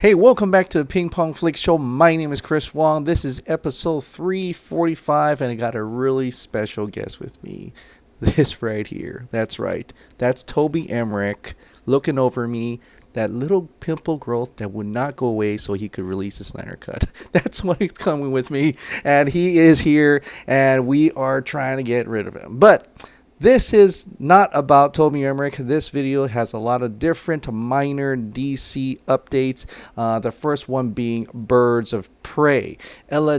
Hey, welcome back to the Ping Pong Flick Show. My name is Chris Wong. This is episode 345, and I got a really special guest with me. This right here. That's right. That's Toby Emmerich looking over me. That little pimple growth that would not go away so he could release the Snyder Cut. That's why he's coming with me, and he is here, and we are trying to get rid of him. But this is not about Toby Emmerich. This video has a lot of different minor DC updates. The first one being Birds of Prey.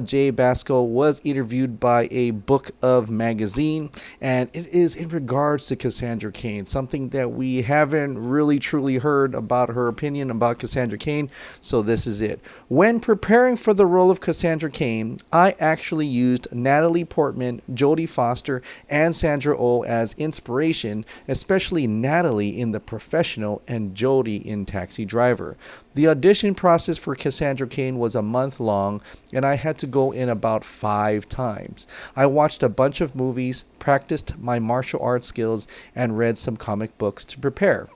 Jay Basco was interviewed by a Book of magazine, and it is in regards to Cassandra Cain, something that we haven't really truly heard about her opinion about Cassandra Cain, so this is it. When preparing for the role of Cassandra Cain, I actually used Natalie Portman, Jodie Foster, and Sandra Oh as inspiration, especially Natalie in The Professional and Jodie in Taxi Driver. The audition process for Cassandra Cain was a month long, and I had to go in about 5 times. I watched a bunch of movies, practiced my martial arts skills, and read some comic books to prepare.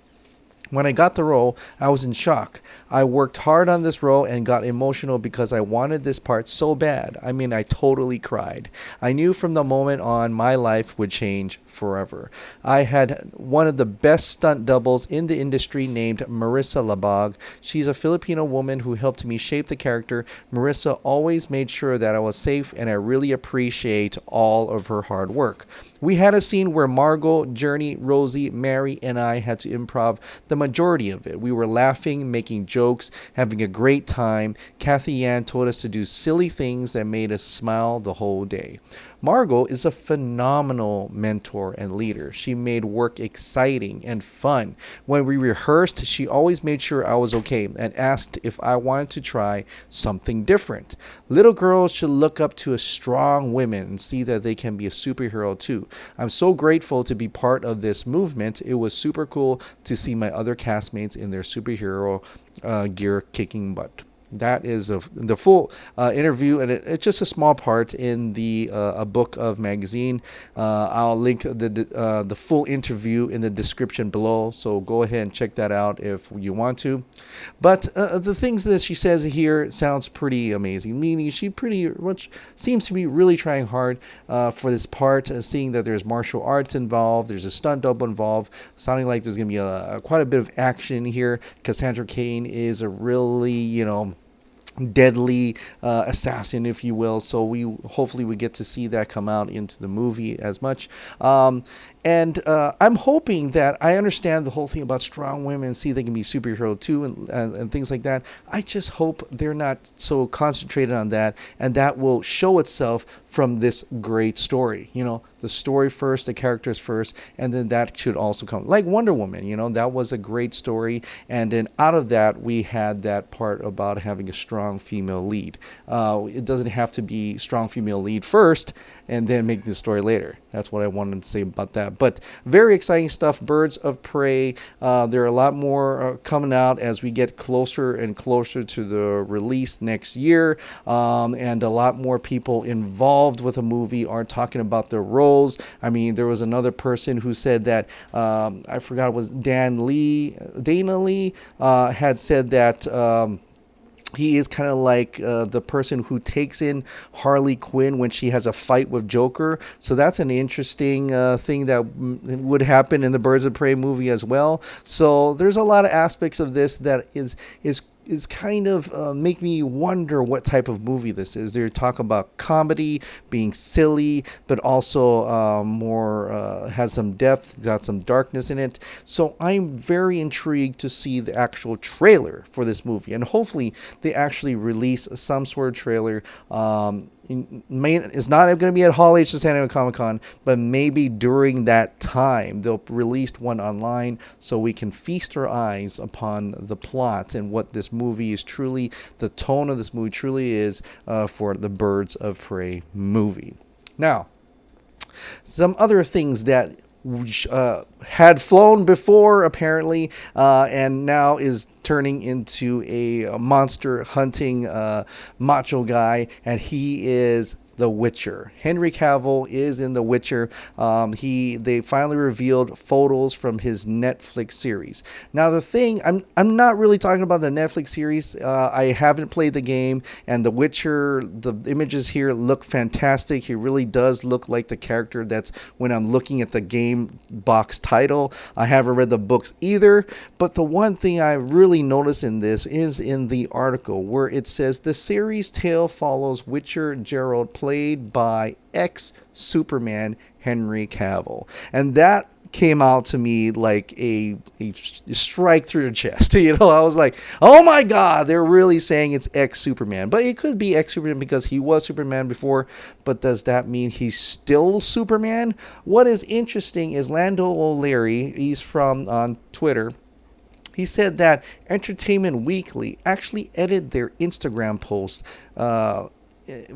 When I got the role, I was in shock. I worked hard on this role and got emotional because I wanted this part so bad. I mean, I totally cried. I knew from the moment on my life would change forever. I had one of the best stunt doubles in the industry named Marissa Labag. She's a Filipino woman who helped me shape the character. Marissa always made sure that I was safe, and I really appreciate all of her hard work. We had a scene where Margot, Journey, Rosie, Mary, and I had to improv the majority of it. We were laughing, making jokes, having a great time. Kathy Yan told us to do silly things that made us smile the whole day. Margot is a phenomenal mentor and leader. She made work exciting and fun. When we rehearsed, she always made sure I was okay and asked if I wanted to try something different. Little girls should look up to a strong women and see that they can be a superhero too. I'm so grateful to be part of this movement. It was super cool to see my other castmates in their superhero gear kicking butt. That is the full interview, and it's just a small part in the a Book of magazine. I'll link the full interview in the description below, so go ahead and check that out if you want to. But the things that she says here sounds pretty amazing, meaning she pretty much seems to be really trying hard for this part, seeing that there's martial arts involved, there's a stunt double involved, sounding like there's going to be quite a bit of action here. Cassandra Cain is a really, deadly assassin, if you will, so hopefully we get to see that come out into the movie as much. And I'm hoping that I understand the whole thing about strong women, see they can be superhero too, and things like that. I just hope they're not so concentrated on that, and that will show itself from this great story. The story first, the characters first, and then that should also come. Like Wonder Woman, that was a great story, and then out of that, we had that part about having a strong female lead. It doesn't have to be strong female lead first, and then make the story later. That's what I wanted to say about that. But very exciting stuff. Birds of Prey. There are a lot more coming out as we get closer and closer to the release next year. And a lot more people involved with a movie are talking about their roles. I mean, there was another person who said that, I forgot it was Dana Lee, had said that he is kind of like the person who takes in Harley Quinn when she has a fight with Joker. So that's an interesting thing that would happen in the Birds of Prey movie as well. So there's a lot of aspects of this that is kind of make me wonder what type of movie this is. They're talking about comedy, being silly, but also more has some depth, got some darkness in it. So I'm very intrigued to see the actual trailer for this movie, and hopefully they actually release some sort of trailer. It's not going to be at Hall H San Diego Comic-Con, but maybe during that time they'll release one online so we can feast our eyes upon the plot and what this movie is truly, the tone of this movie truly is for the Birds of Prey movie. Now, some other things that had flown before apparently, and now is turning into a monster hunting macho guy, and he is The Witcher. Henry Cavill is in The Witcher. They finally revealed photos from his Netflix series. Now the thing, I'm not really talking about the Netflix series. I haven't played the game, and The Witcher, the images here look fantastic. He really does look like the character that's when I'm looking at the game box title. I haven't read the books either, but the one thing I really notice in this is in the article where it says the series tale follows Witcher Geralt, played by ex-Superman Henry Cavill. And that came out to me like a strike through the chest. I was like, oh my God, they're really saying it's ex-Superman. But it could be ex-Superman because he was Superman before. But does that mean he's still Superman? What is interesting is Lando O'Leary, he's from on Twitter. He said that Entertainment Weekly actually edited their Instagram post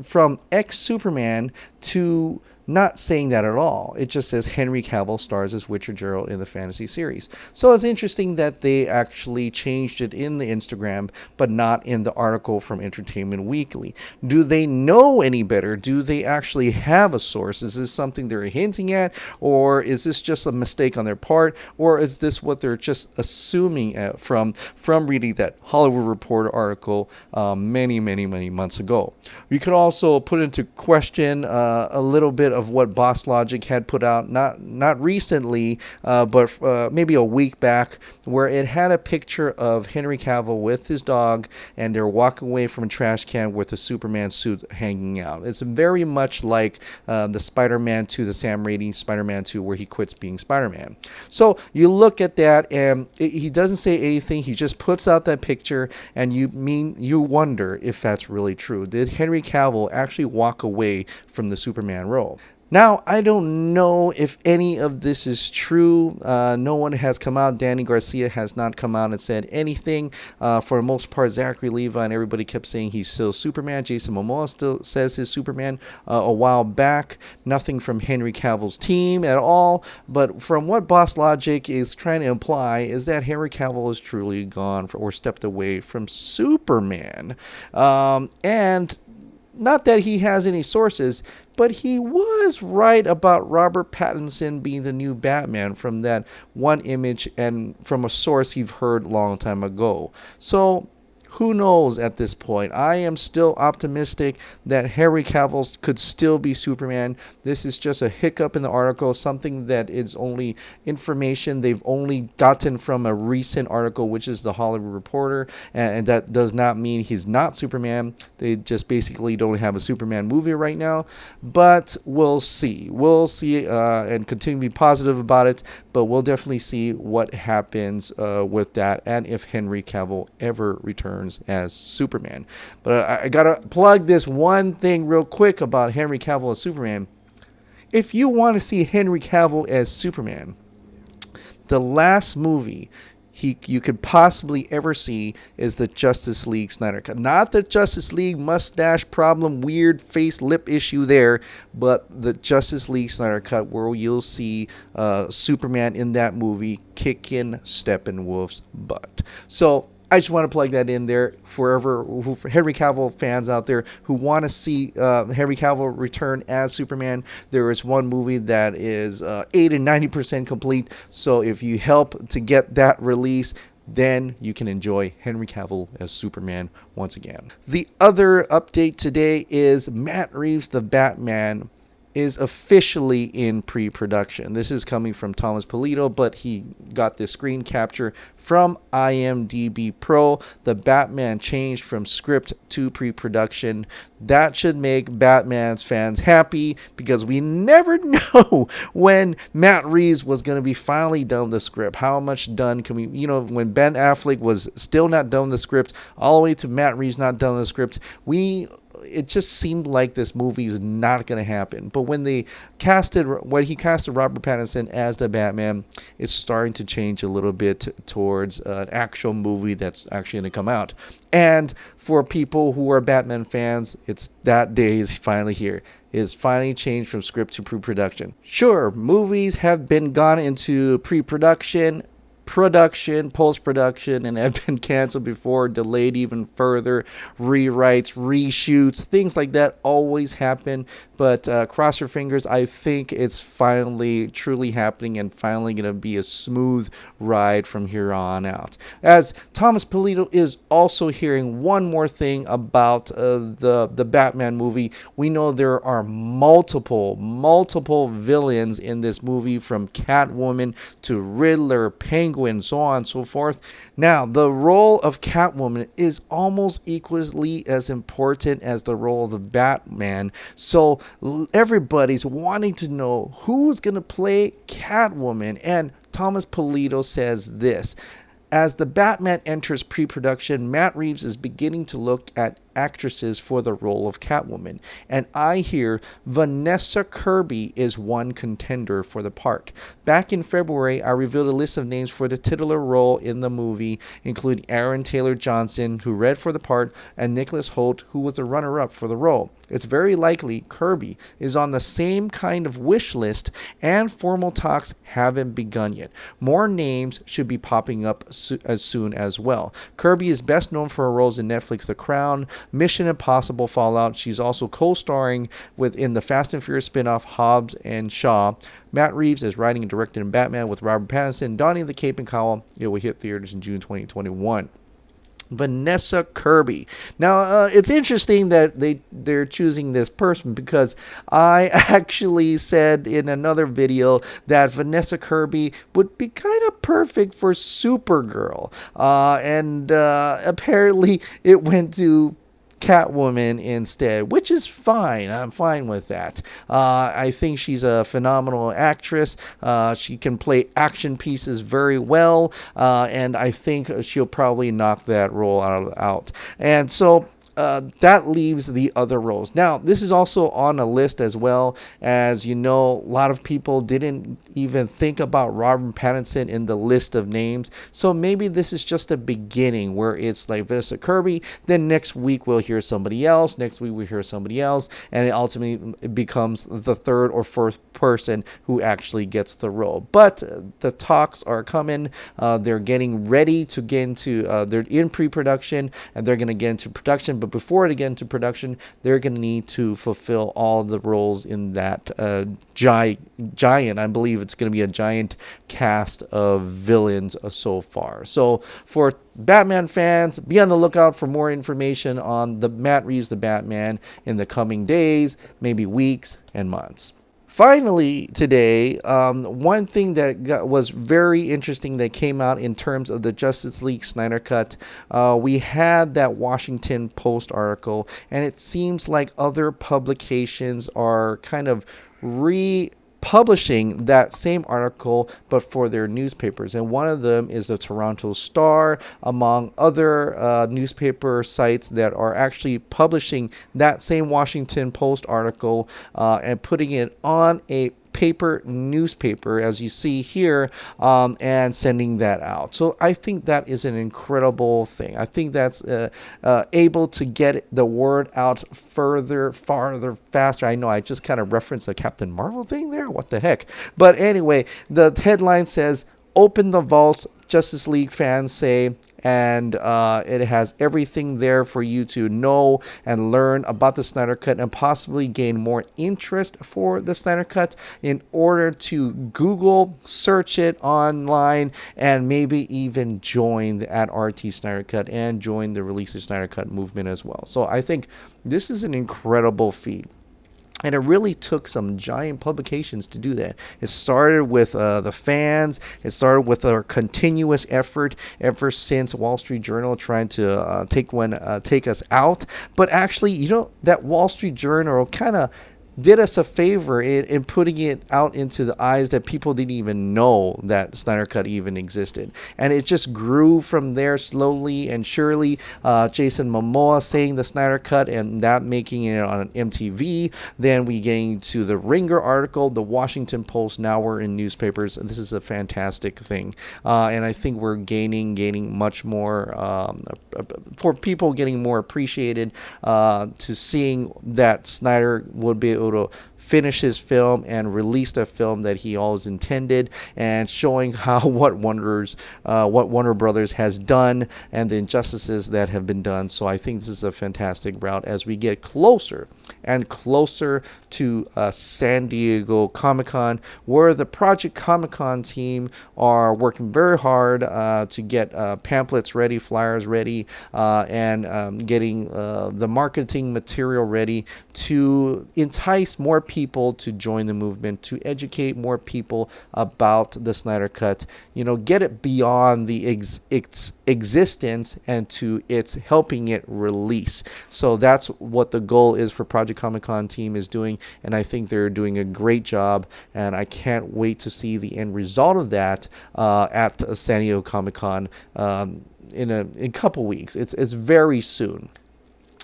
from ex-Superman to not saying that at all. It just says Henry Cavill stars as Witcher Geralt in the fantasy series. So it's interesting that they actually changed it in the Instagram, but not in the article from Entertainment Weekly. Do they know any better? Do they actually have a source? Is this something they're hinting at? Or is this just a mistake on their part? Or is this what they're just assuming from reading that Hollywood Reporter article many months ago? We could also put into question a little bit of what Boss Logic had put out, not recently, but maybe a week back, where it had a picture of Henry Cavill with his dog, and they're walking away from a trash can with a Superman suit hanging out. It's very much like the Spider-Man 2, the Sam Raimi Spider-Man 2, where he quits being Spider-Man. So you look at that, and he doesn't say anything. He just puts out that picture, and you wonder if that's really true. Did Henry Cavill actually walk away from the Superman role? Now, I don't know if any of this is true. No one has come out. Danny Garcia has not come out and said anything. For the most part, Zachary Levi and everybody kept saying he's still Superman. Jason Momoa still says he's Superman a while back. Nothing from Henry Cavill's team at all. But from what Boss Logic is trying to imply is that Henry Cavill is truly gone or stepped away from Superman. And not that he has any sources, but he was right about Robert Pattinson being the new Batman from that one image and from a source you've heard a long time ago. So who knows at this point? I am still optimistic that Henry Cavill could still be Superman. This is just a hiccup in the article, something that is only information they've only gotten from a recent article, which is the Hollywood Reporter, and that does not mean he's not Superman. They just basically don't have a Superman movie right now, but we'll see. We'll see and continue to be positive about it, but we'll definitely see what happens with that and if Henry Cavill ever returns as Superman. But I gotta plug this one thing real quick about Henry Cavill as Superman. If you want to see Henry Cavill as Superman, the last movie you could possibly ever see is the Justice League Snyder Cut. Not the Justice League mustache problem, weird face lip issue there, but the Justice League Snyder Cut, where you'll see Superman in that movie kicking Steppenwolf's butt. So I just want to plug that in there for Henry Cavill fans out there who want to see Henry Cavill return as Superman. There is one movie that is 80 and 90% complete. So if you help to get that release, then you can enjoy Henry Cavill as Superman once again. The other update today is Matt Reeves' The Batman is officially in pre-production. This is coming from Thomas Polito, but he got this screen capture from IMDb Pro. The Batman changed from script to pre-production. That should make Batman's fans happy because we never know when Matt Reeves was going to be finally done the script. How much done can we, when Ben Affleck was still not done the script, all the way to Matt Reeves not done the script, it just seemed like this movie was not going to happen. But when he casted Robert Pattinson as the Batman, it's starting to change a little bit towards an actual movie that's actually going to come out. And for people who are Batman fans, it's that day is finally here. Is finally changed from script to pre-production. Sure, movies have been gone into pre-production production, post-production, and have been canceled before, delayed even further, rewrites, reshoots, things like that always happen. But cross your fingers, I think it's finally truly happening and finally going to be a smooth ride from here on out. As Thomas Polito is also hearing one more thing about the Batman movie. We know there are multiple villains in this movie, from Catwoman to Riddler, Penguin, so on and so forth. Now, the role of Catwoman is almost equally as important as the role of the Batman. So everybody's wanting to know who's going to play Catwoman. And Thomas Polito says this: as the Batman enters pre-production, Matt Reeves is beginning to look at actresses for the role of Catwoman, and I hear Vanessa Kirby is one contender for the part. Back in February, I revealed a list of names for the titular role in the movie, including Aaron Taylor Johnson, who read for the part, and Nicholas Hoult, who was the runner-up for the role. It's very likely Kirby is on the same kind of wish list, and formal talks haven't begun yet. More names should be popping up as soon as well. Kirby is best known for her roles in Netflix The Crown, Mission Impossible Fallout. She's also co-starring in the Fast and Furious spin-off Hobbs and Shaw. Matt Reeves is writing and directing in Batman with Robert Pattinson, donning the cape and cowl. It will hit theaters in June 2021. Vanessa Kirby. Now, it's interesting that they're choosing this person, because I actually said in another video that Vanessa Kirby would be kind of perfect for Supergirl. And apparently it went to Catwoman instead, which is fine. I'm fine with that. I think she's a phenomenal actress. She can play action pieces very well, and I think she'll probably knock that role out. And so that leaves the other roles. Now, this is also on a list as well. As you know, a lot of people didn't even think about Robert Pattinson in the list of names. So maybe this is just a beginning where it's like Vanessa Kirby. Then next week we'll hear somebody else. Next week we'll hear somebody else. And it ultimately becomes the third or fourth person who actually gets the role. But the talks are coming. They're getting ready to get into, they're in pre-production, and they're going to get into production. But before they get into production, they're going to need to fulfill all the roles in that giant, I believe it's going to be a giant cast of villains so far. So for Batman fans, be on the lookout for more information on the Matt Reeves the Batman in the coming days, maybe weeks and months. Finally, today, one thing that was very interesting that came out in terms of the Justice League Snyder Cut, we had that Washington Post article, and it seems like other publications are kind of publishing that same article, but for their newspapers. And one of them is the Toronto Star, among other newspaper sites that are actually publishing that same Washington Post article and putting it on a paper newspaper, as you see here, and sending that out. So I think that is an incredible thing. I think that's able to get the word out farther, faster. I know I just kind of referenced a Captain Marvel thing there. What the heck? But anyway, the headline says, "Open the vaults," Justice League fans say, and it has everything there for you to know and learn about the Snyder Cut and possibly gain more interest for the Snyder Cut in order to Google, search it online, and maybe even join at RT Snyder Cut and join the Release the Snyder Cut movement as well. So I think this is an incredible feat. And it really took some giant publications to do that. It started with the fans. It started with a continuous effort ever since Wall Street Journal trying to take us out. But actually, that Wall Street Journal kind of did us a favor in putting it out into the eyes that people didn't even know that Snyder Cut even existed. And it just grew from there slowly and surely. Jason Momoa saying the Snyder Cut and that making it on MTV. Then we getting to the Ringer article, the Washington Post. Now we're in newspapers. And this is a fantastic thing. And I think we're gaining much more, for people getting more appreciated to seeing that Snyder would be able to finish his film and release the film that he always intended, and showing how what Warner Brothers has done and the injustices that have been done. So I think this is a fantastic route as we get closer and closer to San Diego Comic-Con, where the Project Comic-Con team are working very hard to get pamphlets ready, flyers ready, and getting the marketing material ready to entice more people to join the movement, to educate more people about the Snyder Cut, get it beyond the existence and to its helping it release. So that's what the goal is for Project Comic-Con team is doing, and I think they're doing a great job, and I can't wait to see the end result of that at San Diego Comic-Con in a couple weeks. It's very soon.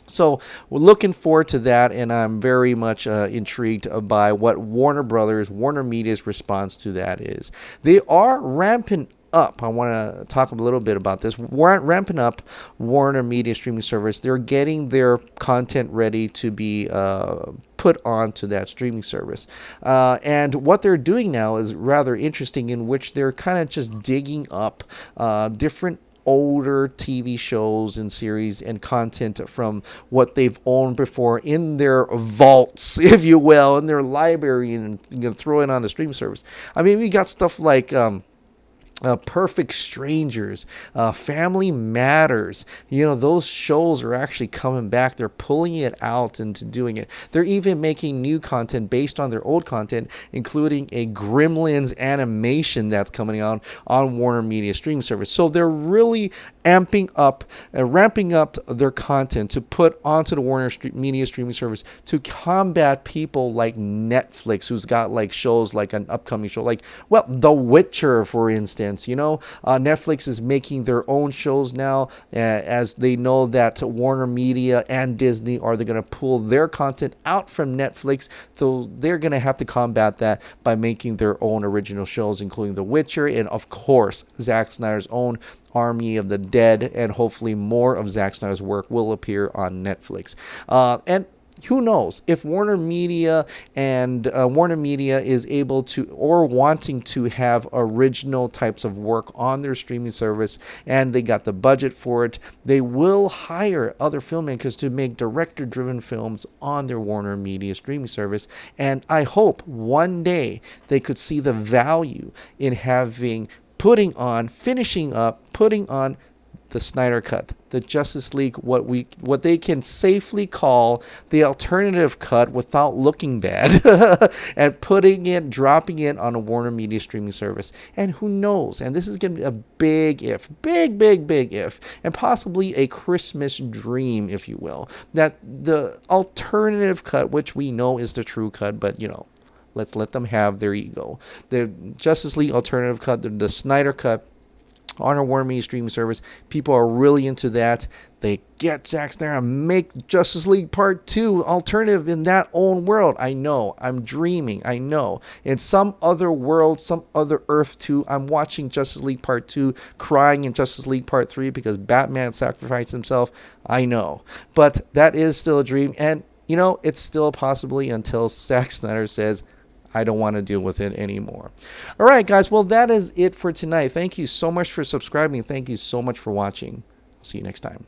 So we're looking forward to that, and I'm very much intrigued by what WarnerMedia's response to that is. They are ramping up. I want to talk a little bit about this. We're ramping up WarnerMedia Streaming Service. They're getting their content ready to be put onto that streaming service. And what they're doing now is rather interesting, in which they're kind of just digging up different older TV shows and series and content from what they've owned before in their vaults, if you will, in their library, and throw it on the streaming service. I mean, we got stuff like Perfect Strangers, Family Matters. Those shows are actually coming back. They're pulling it out and doing it. They're even making new content based on their old content, including a Gremlins animation that's coming out on WarnerMedia Streaming Service. So they're really ramping up their content to put onto the WarnerMedia Streaming Service to combat people like Netflix, who's got like shows like an upcoming show like, well, The Witcher, for instance. Netflix is making their own shows now, as they know that WarnerMedia and Disney are going to pull their content out from Netflix, so they're going to have to combat that by making their own original shows, including The Witcher, and of course Zack Snyder's own Army of the Dead, and hopefully more of Zack Snyder's work will appear on Netflix. And who knows if WarnerMedia is able to, or wanting to, have original types of work on their streaming service, and they got the budget for it, they will hire other filmmakers to make director-driven films on their WarnerMedia streaming service. And I hope one day they could see the value in putting on the Snyder Cut, the Justice League, what they can safely call the alternative cut without looking bad, and dropping it on a WarnerMedia streaming service. And who knows? And this is going to be a big if, big if, and possibly a Christmas dream, if you will, that the alternative cut, which we know is the true cut, but let's let them have their ego. The Justice League alternative cut, the Snyder Cut, on our WarnerMedia streaming service. People are really into that. They get Zack Snyder and make Justice League Part 2 alternative in that own world. I know. I'm dreaming. I know. In some other world, some other Earth 2, I'm watching Justice League Part 2, crying in Justice League Part 3 because Batman sacrificed himself. I know. But that is still a dream. And, it's still possibly until Zack Snyder says, I don't want to deal with it anymore. All right, guys. Well, that is it for tonight. Thank you so much for subscribing. Thank you so much for watching. I'll see you next time.